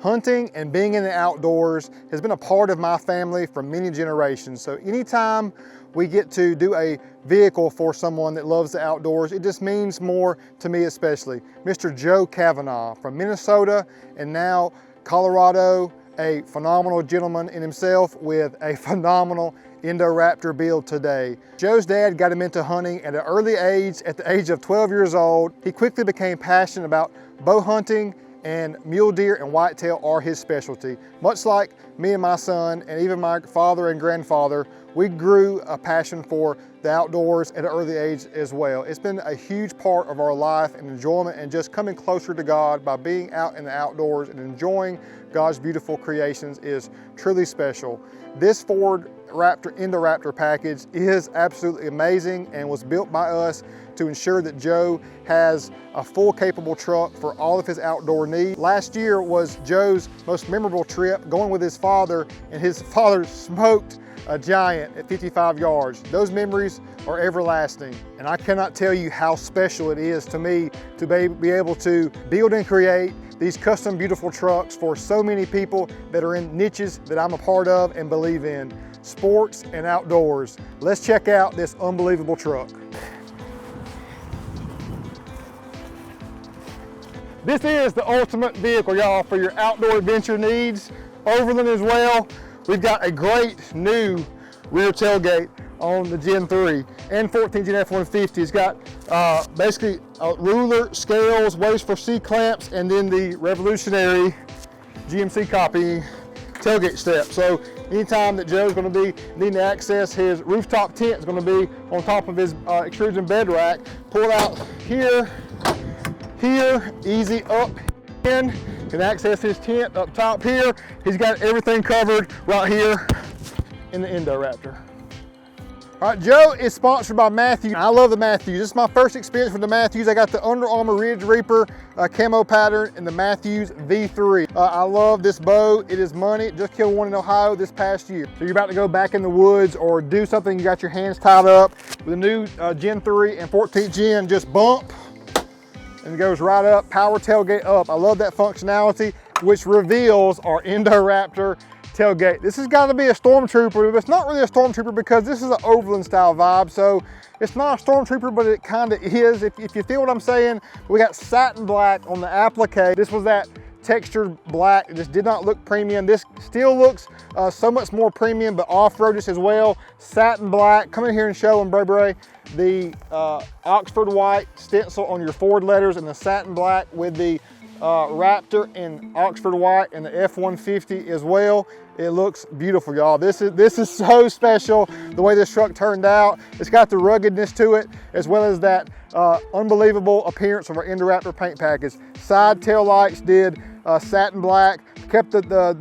Hunting and being in the outdoors has been a part of my family for many generations. So anytime we get to do a vehicle for someone that loves the outdoors, it just means more to me especially. Mr. Joe Cavanaugh from Minnesota and now Colorado, a phenomenal gentleman in himself with a phenomenal Indoraptor build today. Joe's dad got him into hunting at an early age. At the age of 12 years old, he quickly became passionate about bow hunting, and mule deer and whitetail are his specialty. Much like me and my son, and even my father and grandfather, we grew a passion for the outdoors at an early age as well. It's been a huge part of our life and enjoyment and just coming closer to God by being out in the outdoors and enjoying God's beautiful creations is truly special. This Ford Indoraptor package is absolutely amazing and was built by us to ensure that Joe has a full capable truck for all of his outdoor needs. Last year was Joe's most memorable trip, going with his father, and his father smoked a giant at 55 yards. Those memories are everlasting, and I cannot tell you how special it is to me to be able to build and create these custom beautiful trucks for so many people that are in niches that I'm a part of and believe in. Sports and outdoors. Let's check out this unbelievable truck. This is the ultimate vehicle, y'all, for your outdoor adventure needs. Overland as well. We've got a great new rear tailgate on the Gen 3 and 14 Gen F-150. It's got basically a ruler, scales, ways for C-clamps, and then the revolutionary GMC copy tailgate step. So anytime that Joe's going to be needing to access his rooftop tent, is going to be on top of his extrusion bed rack. Pull out here, easy up in, can access his tent up top here. He's got everything covered right here in the Indoraptor. All right, Joe is sponsored by Matthews. I love the Matthews. This is my first experience with the Matthews. I got the Under Armour Ridge Reaper camo pattern in the Matthews V3. I love this bow. It is money. Just killed one in Ohio this past year. So you're about to go back in the woods or do something, you got your hands tied up with a new Gen 3 and 14th Gen, just bump and it goes right up, power tailgate up. I love that functionality, which reveals our Indoraptor tailgate. This has got to be a Stormtrooper, but it's not really a Stormtrooper because this is an Overland style vibe. So it's not a Stormtrooper, but it kind of is, if you feel what I'm saying. We got satin black on the applique. This was that textured black. It just did not look premium. This still looks so much more premium, but off-roadish as well. Satin black. Come in here and show them, Bray. The Oxford white stencil on your Ford letters and the satin black with the Raptor in Oxford white and the F-150 as well. It looks beautiful, y'all. This is so special, the way this truck turned out. It's got the ruggedness to it, as well as that unbelievable appearance of our Indoraptor paint package. Side tail lights did satin black, kept the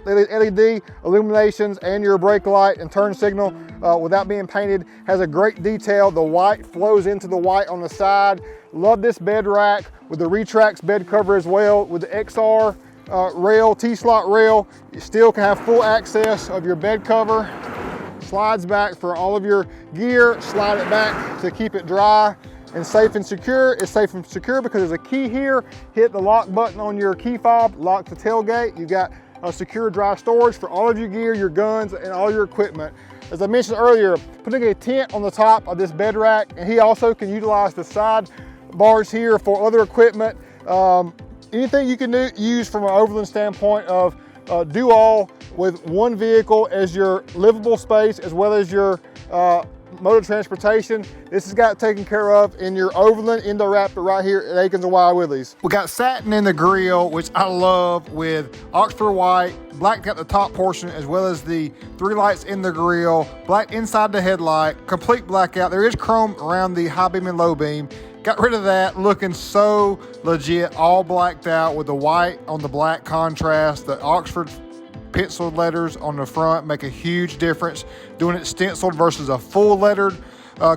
LED illuminations and your brake light and turn signal without being painted. Has a great detail. The white flows into the white on the side. Love this bed rack with the Retrax bed cover as well, with the XR rail, T-slot rail. You still can have full access of your bed cover. Slides back for all of your gear. Slide it back to keep it dry and safe and secure. It's safe and secure because there's a key here. Hit the lock button on your key fob, lock the tailgate. You got a secure dry storage for all of your gear, your guns, and all your equipment. As I mentioned earlier, putting a tent on the top of this bed rack, and he also can utilize the side bars here for other equipment. Anything you can use from an Overland standpoint of do all with one vehicle as your livable space as well as your mode of transportation. This has got taken care of in your Overland Indoraptor right here at Akins and Willies. We got satin in the grill, which I love, with Oxford white, blacked out the top portion as well as the 3 lights in the grill, black inside the headlight, complete blackout. There is chrome around the high beam and low beam. Got rid of that, looking so legit, all blacked out with the white on the black contrast. The Oxford penciled letters on the front make a huge difference. Doing it stenciled versus a full lettered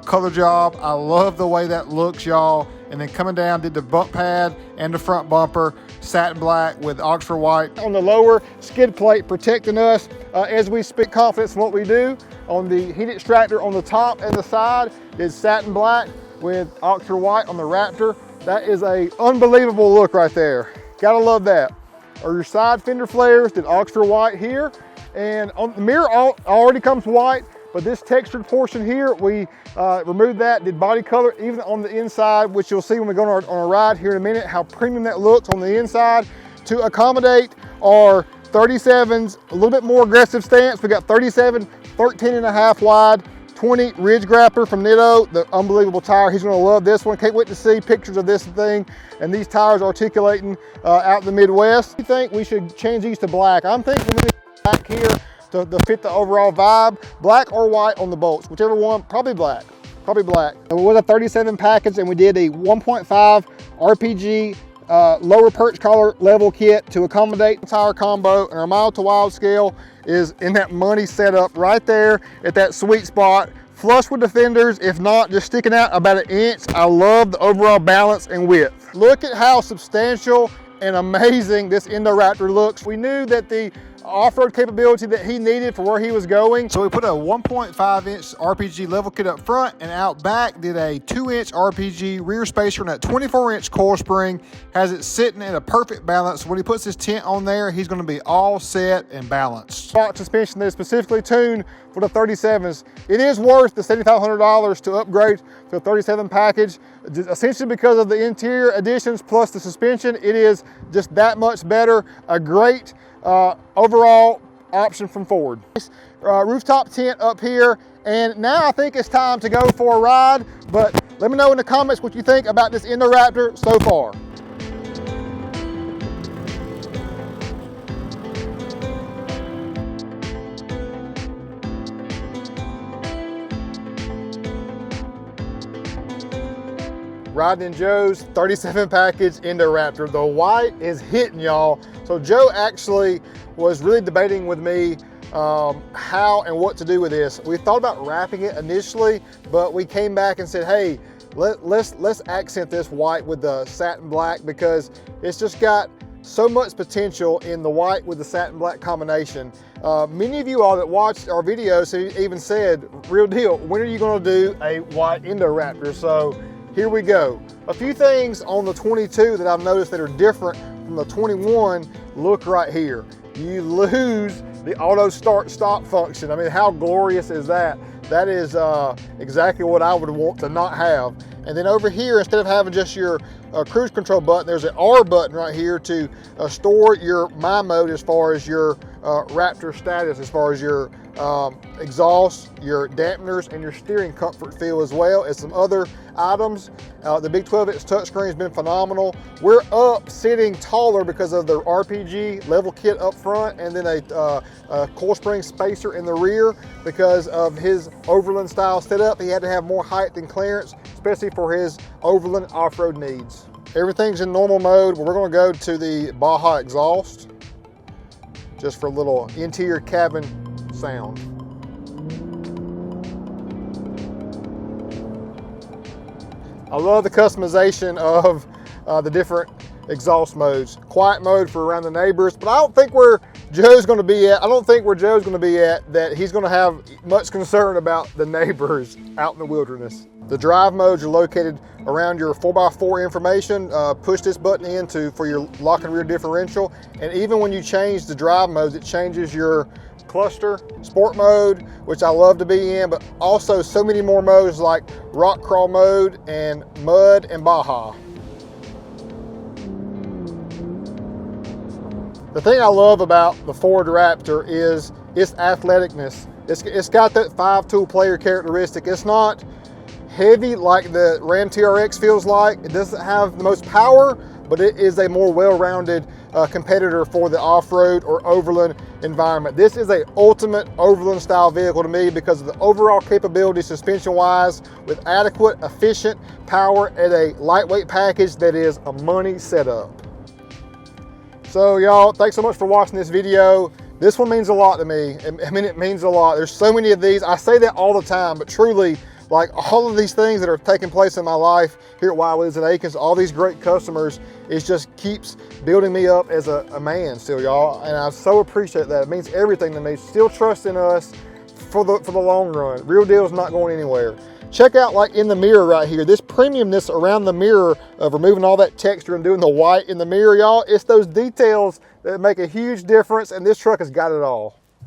color job. I love the way that looks, y'all. And then coming down, did the bump pad and the front bumper, satin black with Oxford white. On the lower skid plate, protecting us as we speak confidence in what we do. On the heat extractor on the top and the side is satin black with Oxford white on the Raptor. That is a unbelievable look right there. Gotta love that. are your side fender flares, did Oxford white here. And on the mirror already comes white, but this textured portion here, we removed that, did body color even on the inside, which you'll see when we go on our ride here in a minute, how premium that looks on the inside to accommodate our 37's a little bit more aggressive stance. We got 37, 13.5 wide, 20 ridge grapper from Nitto, the unbelievable tire. He's gonna love this one. Can't wait to see pictures of this thing and these tires articulating out in the Midwest. I think we should change these to black. I'm thinking we're gonna black here to fit the overall vibe. Black or white on the bolts, whichever one, probably black. Probably black. It was a 37 package and we did a 1.5 RPG lower perch collar level kit to accommodate the tire combo, and our mile to wild scale is in that money setup right there at that sweet spot, flush with the fenders, if not just sticking out about 1 inch. I love the overall balance and width. Look at how substantial and amazing this Indoraptor looks. We knew that the off-road capability that he needed for where he was going. So we put a 1.5 inch RPG level kit up front, and out back did a 2 inch RPG rear spacer and that 24 inch coil spring. Has it sitting in a perfect balance. When he puts his tent on there, he's gonna be all set and balanced. Stock suspension that is specifically tuned for the 37s. It is worth the $7,500 to upgrade to a 37 package, essentially because of the interior additions plus the suspension. It is just that much better. A great overall option from Ford. Rooftop tent up here, and now I think it's time to go for a ride, but let me know in the comments what you think about this Indoraptor so far. Riding in Joe's 37 package Indoraptor. The white is hitting, y'all. So Joe actually was really debating with me how and what to do with this. We thought about wrapping it initially, but we came back and said, hey, let's accent this white with the satin black, because it's just got so much potential in the white with the satin black combination. Many of you all that watched our videos even said, real deal, when are you gonna do a white Indoraptor? So here we go. A few things on the 22 that I've noticed that are different from the 21. Look right here. You lose the auto start stop function. I mean, how glorious is that? That is exactly what I would want to not have. And then over here, instead of having just your cruise control button, there's an R button right here to store your My Mode as far as your Raptor status, as far as your exhaust, your dampeners, and your steering comfort feel, as well as some other items. The big 12-inch touchscreen has been phenomenal. We're up sitting taller because of the RPG level kit up front, and then a coil spring spacer in the rear because of his Overland style setup. He had to have more height and clearance, especially for his Overland off-road needs. Everything's in normal mode, but we're gonna go to the Baja exhaust just for a little interior cabin sound. I love the customization of the different exhaust modes. Quiet mode for around the neighbors, but I don't think where Joe's gonna be at, that he's gonna have much concern about the neighbors out in the wilderness. The drive modes are located around your 4x4 information. Push this button in for your lock and rear differential. And even when you change the drive modes, it changes your cluster, sport mode, which I love to be in, but also so many more modes like rock crawl mode and mud and Baja. The thing I love about the Ford Raptor is its athleticness. It's got that 5-tool player characteristic. It's not heavy like the Ram TRX feels like. It doesn't have the most power, but it is a more well-rounded competitor for the off-road or overland environment. This is an ultimate overland style vehicle to me because of the overall capability suspension-wise, with adequate, efficient power at a lightweight package that is a money setup. So y'all, thanks so much for watching this video. This one means a lot to me. I mean, it means a lot. There's so many of these. I say that all the time, but truly, like all of these things that are taking place in my life here at Willies and Akins, all these great customers, it just keeps building me up as a man still, y'all. And I so appreciate that. It means everything to me. Still trusting us for the long run. Real deal's not going anywhere. Check out like in the mirror right here, this premiumness around the mirror of removing all that texture and doing the white in the mirror, y'all. It's those details that make a huge difference, and this truck has got it all.